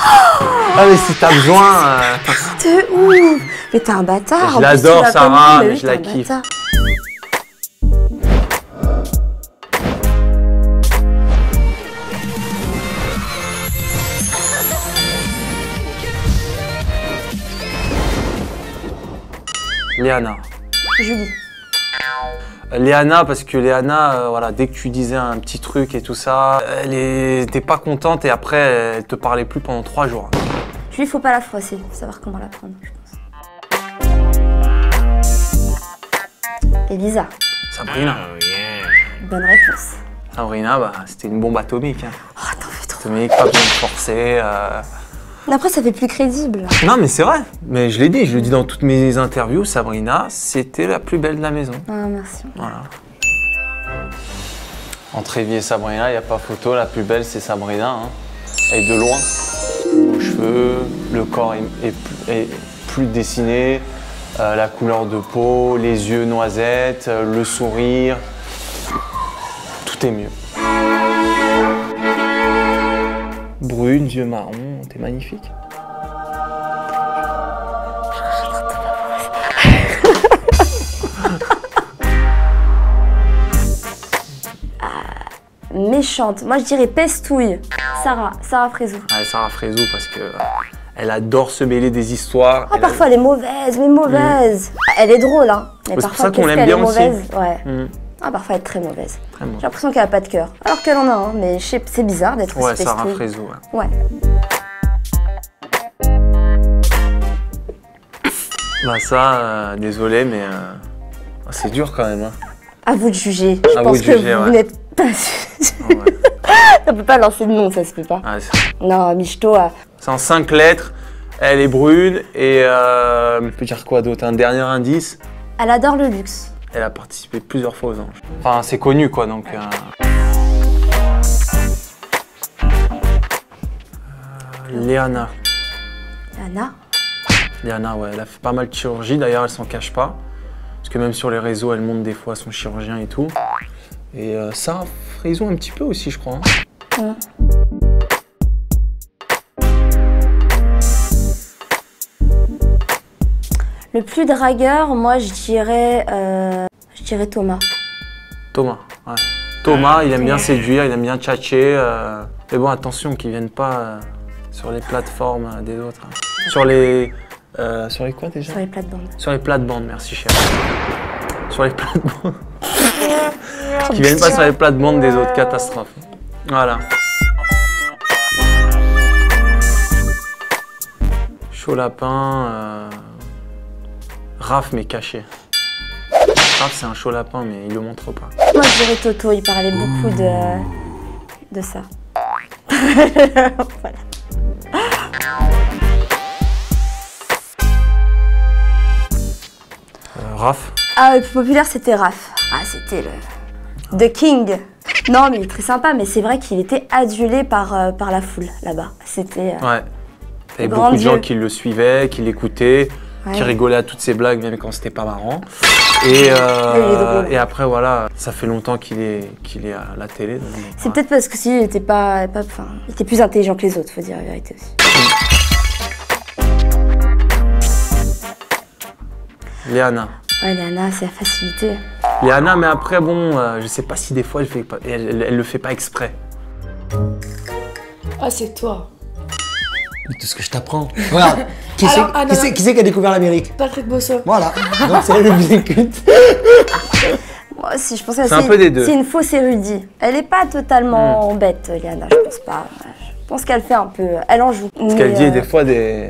Ah mais si t'as besoin... De ouf. Mais t'es un bâtard. Je l'adore Sarah, mais je la kiffe. Léana. Julie. Léana, parce que Léana, voilà, dès que tu disais un petit truc et tout ça, elle était pas contente et après, elle te parlait plus pendant 3 jours. Julie, faut pas la froisser, faut savoir comment la prendre, je pense. Elisa. Sabrina. Bonne réponse. Sabrina, bah, c'était une bombe atomique. Hein. Oh, t'en fais trop. Atomique, pas besoin de forcer. Mais après, ça fait plus crédible. Non, mais c'est vrai. Mais je l'ai dit, je le dis dans toutes mes interviews, Sabrina, c'était la plus belle de la maison. Ah, merci. Voilà. Entre Evie et Sabrina, il n'y a pas photo. La plus belle, c'est Sabrina. Hein. Et de loin. Aux cheveux, le corps est plus dessiné, la couleur de peau, les yeux noisettes, le sourire. Tout est mieux. Brune, yeux marrons, t'es magnifique. Méchante. Moi, je dirais pestouille. Sarah Frézou. Ouais, Sarah Frézou, parce que elle adore se mêler des histoires. Ah, parfois, elle est mauvaise, mais mauvaise. Elle est drôle, hein. Mais c'est parfois, pour ça qu'on qu'est-ce l'aime qu'elle bien est aussi. mauvaise. Ouais. Ah, parfois, elle est très mauvaise. Très bon. J'ai l'impression qu'elle a pas de cœur. Alors qu'elle en a, hein. Mais c'est bizarre d'être aussi pestouille. Sarah Frézou. Ouais. Ouais. Bah ça, désolé, mais c'est dur quand même. Hein. À vous de juger. Je À pense vous de que juger, vous ouais. n'êtes pas... Ouais. On peut pas lancer de nom, ça se peut pas. Ouais, Non, Michto a... c'est en 5 lettres, elle est brune et je peux dire quoi d'autre? Un dernier indice, Elle adore le luxe. elle a participé plusieurs fois aux Anges. Enfin, c'est connu quoi, donc... Léana. Anna. Léana, ouais, elle a fait pas mal de chirurgie, d'ailleurs elle s'en cache pas. Parce que même sur les réseaux, elle montre des fois son chirurgien et tout. Et Sarah Frézou un petit peu aussi, je crois. Hein. Le plus dragueur, moi, je dirais Thomas. Thomas, ouais. Thomas, il aime bien séduire, il aime bien tchatcher. Mais bon, attention qu'ils viennent pas sur les plateformes des autres. Hein. Sur les quoi déjà? Sur les plates-bandes. Sur les plates-bandes, merci chérie. Sur les plates-bandes. Qui viennent pas sur les plates-bandes des autres, catastrophe. Voilà. Chaud lapin. Raph mais caché. Raph c'est un chaud lapin mais il le montre pas. Moi je dirais Toto, il parlait beaucoup de ça. Voilà. Raph. Ah, le plus populaire c'était Raph. Ah, c'était le The King. Non, mais il est très sympa, mais c'est vrai qu'il était adulé par la foule là-bas. C'était. Ouais. Il y avait beaucoup de gens qui le suivaient, qui l'écoutaient, qui rigolaient à toutes ses blagues, même quand c'était pas marrant. Et après, voilà, ça fait longtemps qu'il est à la télé. C'est peut-être parce que il était il était plus intelligent que les autres, faut dire la vérité aussi. Léana. Ouais, Léana, c'est la facilité. Léana, mais après, bon, je sais pas si des fois elle le fait pas exprès. Ah, c'est toi. Tout ce que je t'apprends. Regarde, qui c'est qui a découvert l'Amérique? Patrick Bosso. Voilà, donc c'est elle le plus écoute. Moi aussi, je pense que c'est un peu des deux. C'est une fausse érudite. Elle est pas totalement bête, Léana, je pense pas. Je pense qu'elle fait un peu... Elle en joue. Ce qu'elle dit des fois des...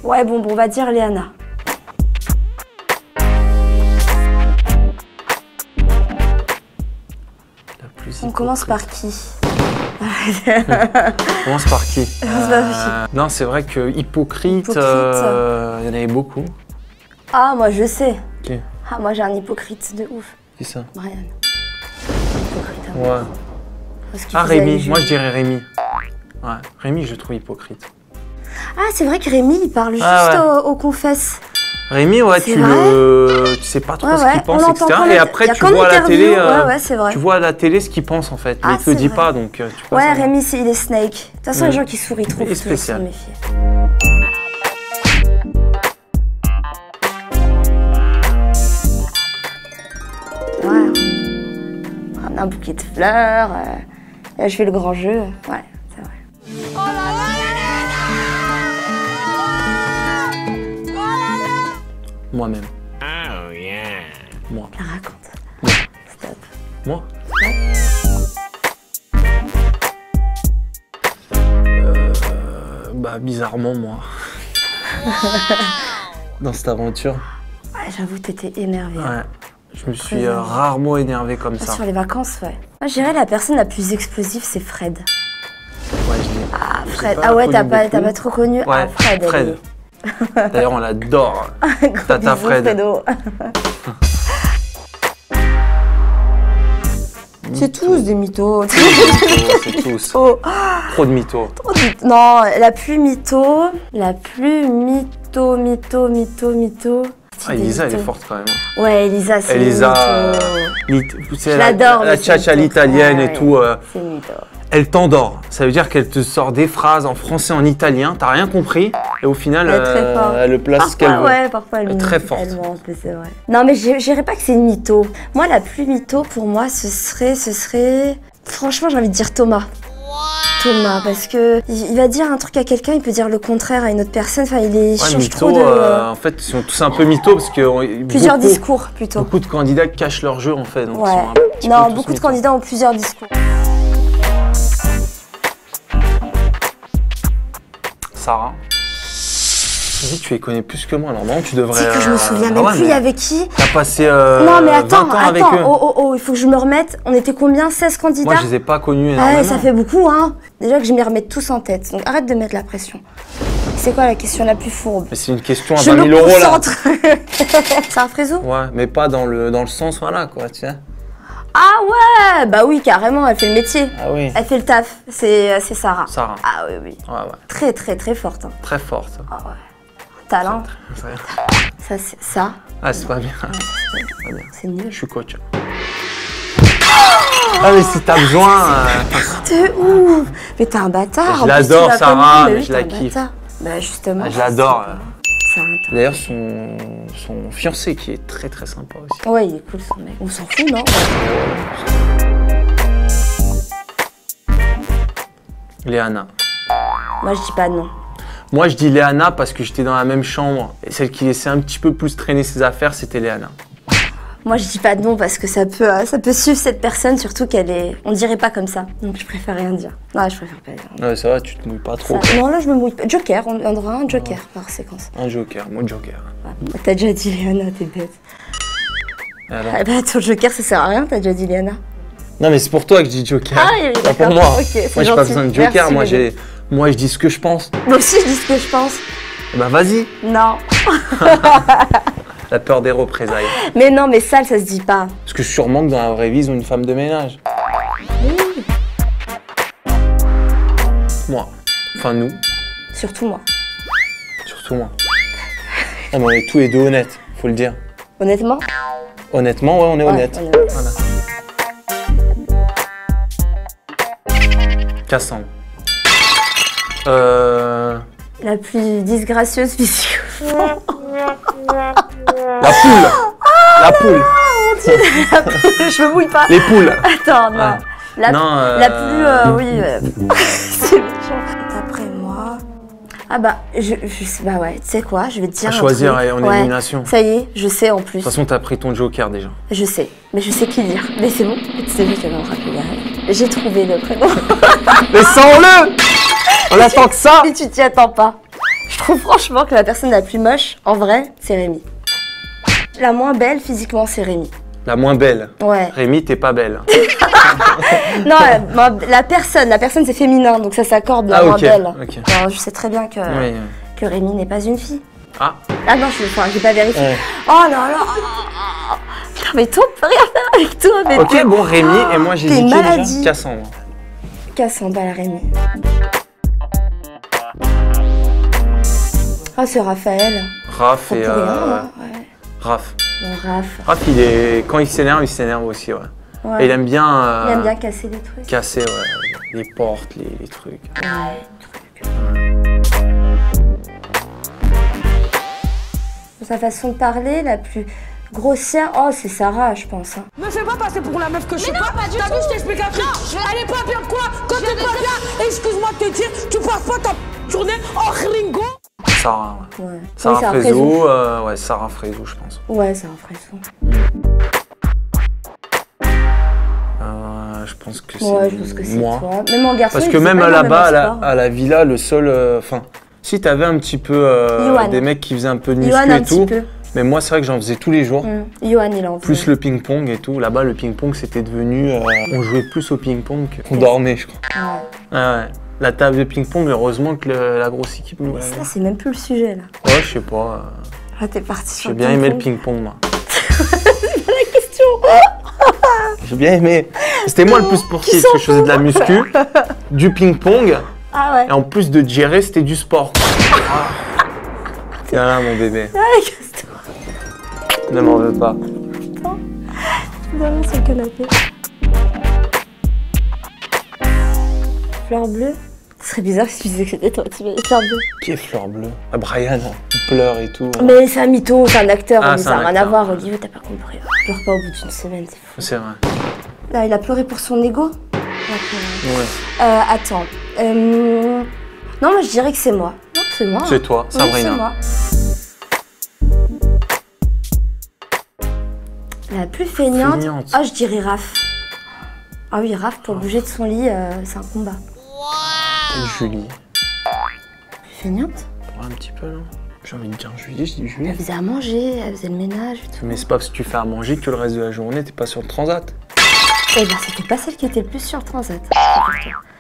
Ouais, bon, on va dire Léana. On commence par qui? On commence par qui? Non, c'est vrai que hypocrite, il y en avait beaucoup. Ah, moi je sais. Qui? Ah, moi j'ai un hypocrite de ouf. Qui ça? Brian. Hypocrite. Hein. Ouais. Ah, Rémi. Moi je dirais Rémi. Ouais, Rémi, je le trouve hypocrite. Ah, c'est vrai que Rémi, il parle juste aux confesses. Rémi, ouais, tu sais pas trop ce qu'il pense, etc. Et après, tu vois à la télé, tu vois à la télé ce qu'il pense en fait. Mais il te le dit pas, donc tu vois. Ouais, Rémi, il est Snake. De toute façon, les gens qui sourient trop, il est spécial. Ouais. Ramener un bouquet de fleurs. Là, je fais le grand jeu. Ouais, c'est vrai. Moi-même. Oh yeah. Moi. La raconte. Moi. Stop. Moi. Bah bizarrement moi. Dans cette aventure. Ouais, j'avoue, t'étais énervé. Ouais. Je me suis rarement énervé comme ça. Sur les vacances, ouais. Moi, je dirais la personne la plus explosive, c'est Fred. Ouais, je l'ai. Ah, Fred. Ah ouais, t'as pas trop connu. Ouais, ah, Fred. Fred. D'ailleurs, on l'adore. Tata Bisous, Fred. Fredo. C'est tous des mythos. C'est tous. Trop de mythos. Non, la plus mytho. Ah, Elisa, elle est forte quand même. Ouais, Elisa, c'est Elisa, je l'adore. La tchatcha l'italienne et tout. C'est mytho. Elle t'endort. Ça veut dire qu'elle te sort des phrases en français, en italien. T'as rien compris. Et au final, elle le place ce qu'elle veut. Ouais, parfois elle est très forte. C'est vrai. Non, mais je dirais pas que c'est une mytho. Moi, la plus mytho pour moi, ce serait. Franchement, j'ai envie de dire Thomas. Thomas, parce que il va dire un truc à quelqu'un, il peut dire le contraire à une autre personne. Enfin, il change mytho, trop de. En fait, ils sont tous un peu mythos parce que plusieurs discours plutôt. Beaucoup de candidats cachent leur jeu en fait. Donc ouais. Non, beaucoup de candidats ont plusieurs discours. Sarah. Tu dis que tu les connais plus que moi, normalement tu devrais. C'est que je me souviens même plus, il y avait qui. T'as passé non mais attends, 20 ans avec eux. Oh, il faut que je me remette. On était combien? 16 candidats? Moi je les ai pas connus énormément. Ouais, ça fait beaucoup hein. Déjà que je m'y remette tous en tête, donc arrête de mettre la pression. C'est quoi la question la plus fourbe? Mais c'est une question à 20 000 € là. C'est un frézo? Ouais, mais pas dans le sens voilà quoi, tu sais. Ah ouais, bah oui, carrément, elle fait le métier. Ah oui. Elle fait le taf, c'est Sarah. Sarah. Ah oui. Ouais. Très forte. Hein. Très forte. Ah ouais. Talent. Ça, c'est ça. Ah, c'est pas bien. C'est nul. Je suis coach. Ah mais si t'as besoin... T'es ouf. Mais t'es un bâtard. Je l'adore Sarah, mais je la kiffe. Bah justement. Je l'adore. D'ailleurs, son fiancé qui est très sympa aussi. Ouais, il est cool son mec. On s'en fout, non? Léana. Moi, je dis pas non. Moi, je dis Léana parce que j'étais dans la même chambre et celle qui laissait un petit peu plus traîner ses affaires, c'était Léana. Moi, je dis pas non parce que ça peut suivre cette personne, surtout qu'elle est... On dirait pas comme ça, donc je préfère rien dire. Non, je préfère pas dire. Ouais, ça va, tu te mouilles pas trop. Non, là, je me mouille pas. Joker, on aura un joker par séquence. Un joker, moi joker. Ouais. T'as déjà dit Léana, t'es bête. Alors bah, ton joker, ça sert à rien, t'as déjà dit Léana. Non, mais c'est pour toi que je dis joker. Ah oui, pas pour moi. Okay, moi, j'ai pas besoin de joker. Merci, moi, je dis ce que je pense. Moi aussi, je dis ce que je pense. Bah, vas-y. Non. La peur des représailles. Mais non, mais sale, ça se dit pas. Parce que sûrement que dans la vraie vie, ils ont une femme de ménage. Oui. Moi. Enfin, nous. Surtout moi. Surtout moi. Ah, mais on est tous les deux honnêtes, faut le dire. Honnêtement? Honnêtement, ouais, on est honnêtes. Voilà. Cassandre. La plus disgracieuse physiquement. La poule. La poule. Mon Dieu, la poule, je me mouille pas. Les poules. Attends, non. Ouais. La plus, oui. C'est méchant. D'après moi. Ah bah, je sais, bah ouais, tu sais quoi, je vais te dire. À choisir en élimination. Ça y est, je sais en plus. De toute façon, t'as pris ton joker déjà. Je sais, mais je sais qui dire. Mais c'est bon, c'est juste que je vais me rappeler. J'ai trouvé le prénom. Mais sens-le. On attend que ça. Mais tu t'y attends pas. Je trouve franchement que la personne la plus moche, en vrai, c'est Rémi. La moins belle physiquement, c'est Rémi. La moins belle. Ouais. Rémi, t'es pas belle. Non, la personne c'est féminin, donc ça s'accorde la moins belle. Okay. Alors, je sais très bien que Rémi n'est pas une fille. Ah. Ah non, j'ai pas vérifié. Ouais. Oh là là. Putain, mais toi, on peut rien faire avec toi. Mais ok, bon, Rémi, et moi j'ai dit qui déjà? Cassandre. Cassandre, la Rémi. Ah, c'est Raphaël. Raph Pas et... pour rien, hein, ouais. Raph. Bon, Raph. Raph, quand il s'énerve aussi, ouais. Ouais. Et il aime bien... Il aime bien casser des trucs. Casser, ouais. Les portes, les trucs. Ouais. Sa façon de parler, la plus grossière, oh, c'est Sarah, je pense. Hein. Me fais pas passer pour la meuf que je suis pas. T'as vu, je t'explique un truc. Elle est pas bien de quoi? Quand t'es pas bien, excuse-moi de te dire, tu passes pas ta journée en ringo. Sarah, ouais. Ouais. Sarah Oui, Frézou, ouais, Sarah Frézou, je pense. Ouais, Sarah Frézou. Je pense que c'est Ouais, je pense que c'est moi. toi. Même en garçon, Parce il que faisait même pas là-bas, énormément de sport. à la villa, le seul... Enfin, si t'avais un petit peu Johan. des mecs qui faisaient un peu de muscu Johan, un et tout, petit peu. mais moi, c'est vrai que j'en faisais tous les jours. Johan, il en faisait. Plus le ping-pong et tout. Là-bas, le ping-pong, c'était devenu... on jouait plus au ping-pong qu'on dormait, je crois. Ouais. Ouais. La table de ping-pong, heureusement que la grosse équipe nous l'avait. Ça, c'est même plus le sujet, là. Ouais, je sais pas. Là, t'es parti sur J'ai le bien aimé le ping-pong. ping-pong, moi. C'est pas la question. J'ai bien aimé. C'était moi le plus sportif, parce que je faisais de la muscu, du ping-pong, Ah ouais. et en plus de gérer, c'était du sport. Tiens là, mon bébé. Ah, casse-toi. Ne m'en veux pas. Dans sur le canapé. Fleur bleue. Ce serait bizarre si tu disais que c'était toi, tu mets fleur bleue. Qui est Fleur Bleue? Ah, Brian, il pleure et tout. Mais c'est un mytho, c'est un acteur, Ah, mais c'est ça n'a un rien à acteur. voir, Olivier, t'as pas compris. Il pleure pas au bout d'une semaine, c'est fou. C'est vrai. Là, il a pleuré pour son ego. Ouais. Attends. Non, moi je dirais que c'est moi. Non, c'est moi. C'est toi, Oui, Sabrina. c'est moi. La plus feignante. Feignante. Ah, je dirais Raph. Ah oui, Raph, pour bouger de son lit, c'est un combat. Et Julie. Plus feignante? Ouais, un petit peu, là. J'ai envie de dire Julie, je dis Elle Julie. faisait à manger, elle faisait le ménage et tout. Mais c'est pas parce que tu fais à manger que le reste de la journée, t'es pas sur le transat. Eh ben, c'était pas celle qui était le plus sur le transat.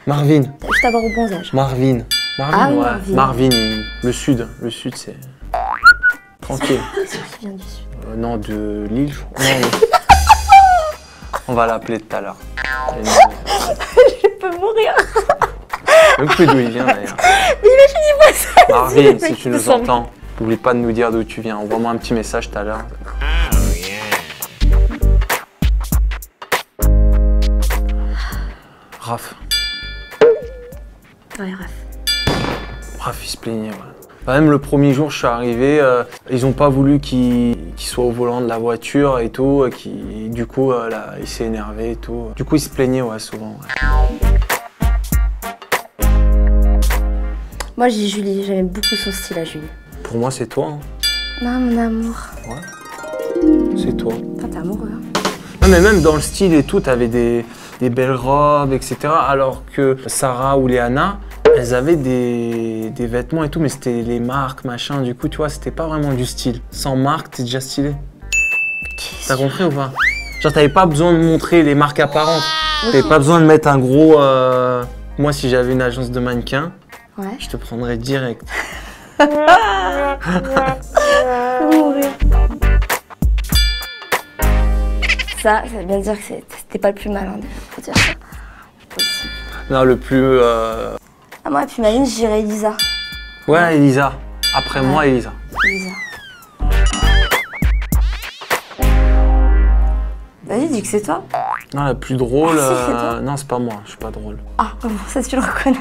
Marvin. T'as juste à voir au bronzage. Marvin. Ah, ouais. Marvin. Marvin, le sud. Le sud, c'est... Tranquille. C'est sûr qu'il vient du sud. Non, de Lille, je crois. Non, non. On va l'appeler tout à l'heure. Je peux mourir. Même plus d'où il vient, d'ailleurs. Mais imaginez-moi ça. Marvin, si tu nous entends, n'oublie pas de nous dire d'où tu viens. Envoie-moi un petit message tout à l'heure. Raph. Ouais, Raph. Raph, il se plaignait, ouais. Même le premier jour, je suis arrivé, ils ont pas voulu qu'il soit au volant de la voiture et tout, du coup, là, il s'est énervé et tout. Du coup, il se plaignait, ouais, souvent. Ouais. Moi, je dis Julie. J'aimais beaucoup son style à Julie. Pour moi, c'est toi. Hein. Non, mon amour. Ouais. C'est toi. Toi, t'es amoureux. Hein. Non, mais même dans le style et tout, t'avais des belles robes, etc. Alors que Sarah ou Léana, elles avaient des vêtements et tout, mais c'était les marques, machin. Du coup, tu vois, c'était pas vraiment du style. Sans marque, t'es déjà stylé. T'as compris ou pas? Genre, t'avais pas besoin de montrer les marques apparentes. T'avais pas besoin de mettre un gros... Moi, si j'avais une agence de mannequins, Ouais. je te prendrais direct. Mourir. Ça veut bien dire que c'était pas le plus malin, faut dire ça. Possible. Non, le plus... Ah, moi, puis Maline, je dirais Elisa. Ouais, Elisa. Après Ouais. moi, Elisa. Elisa. Vas-y, dis que c'est toi. Non, la plus drôle... Ah, si, c'est toi. Non, c'est pas moi, je suis pas drôle. Ah, bon, ça, tu le reconnais.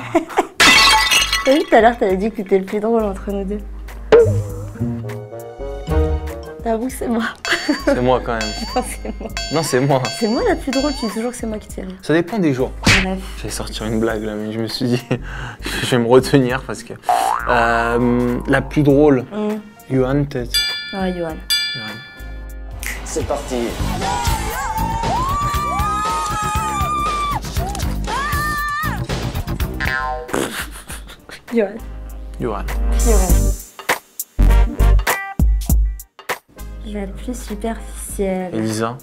T'as vu, tout à l'heure, t'avais dit que t'étais le plus drôle entre nous deux. T'avoues que c'est moi. C'est moi quand même. Non, c'est moi. Non, c'est moi. C'est moi la plus drôle, tu dis toujours que c'est moi qui te fais rire. Ça dépend des jours. Bref. J'allais sortir une blague là, mais je me suis dit, je vais me retenir parce que... la plus drôle, Johan peut-être. Ouais, Johan. Johan. C'est parti. Johan. Johan. La plus superficielle. Elisa.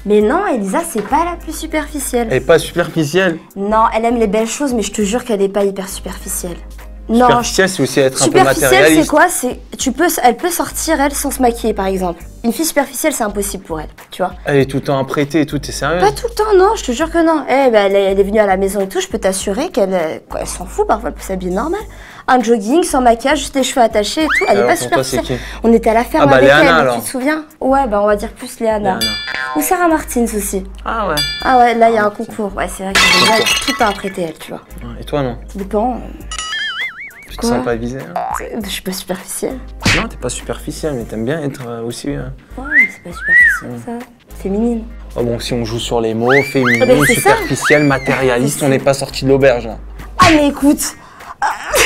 Mais non, Elisa, c'est pas la plus superficielle. Elle est pas superficielle. Non, elle aime les belles choses, mais je te jure qu'elle est pas hyper superficielle. Non. Superficielle, c'est aussi être un peu Superficielle, matérialiste. c'est quoi? Elle peut sortir, elle, sans se maquiller, par exemple. Une fille superficielle, c'est impossible pour elle, tu vois. Elle est tout le temps apprêtée et tout, t'es sérieuse? Pas tout le temps, non, je te jure que non. Elle est venue à la maison et tout, je peux t'assurer qu'elle s'en fout, parfois, elle peut s'habiller normal. Un jogging, sans maquillage, juste les cheveux attachés et tout, elle est Alors, pas pour toi, superficielle. c'est qui? On était à la ferme avec Léana, elle, alors. tu te souviens? Ouais, bah on va dire plus Léana. Ou Sarah Martins aussi. Ah ouais. Ah ouais, là, il y a un concours. Ouais, c'est vrai qu'elle est tout le temps apprêtée, elle, tu vois. Et toi, non? Ça dépend. Tu te Quoi? sens pas visée, hein? Je suis pas superficielle. Non, t'es pas superficielle, mais t'aimes bien être aussi... Ouais, mais c'est pas superficielle, ça. Féminine. Oh bon, si on joue sur les mots, féminine, Ah ben, c'est ça. superficielle, matérialiste, on n'est pas sorti de l'auberge, là. Ah, mais écoute.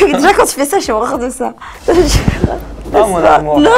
Déjà, quand tu fais ça, j'ai horreur de ça. Ah, mon amour. Non.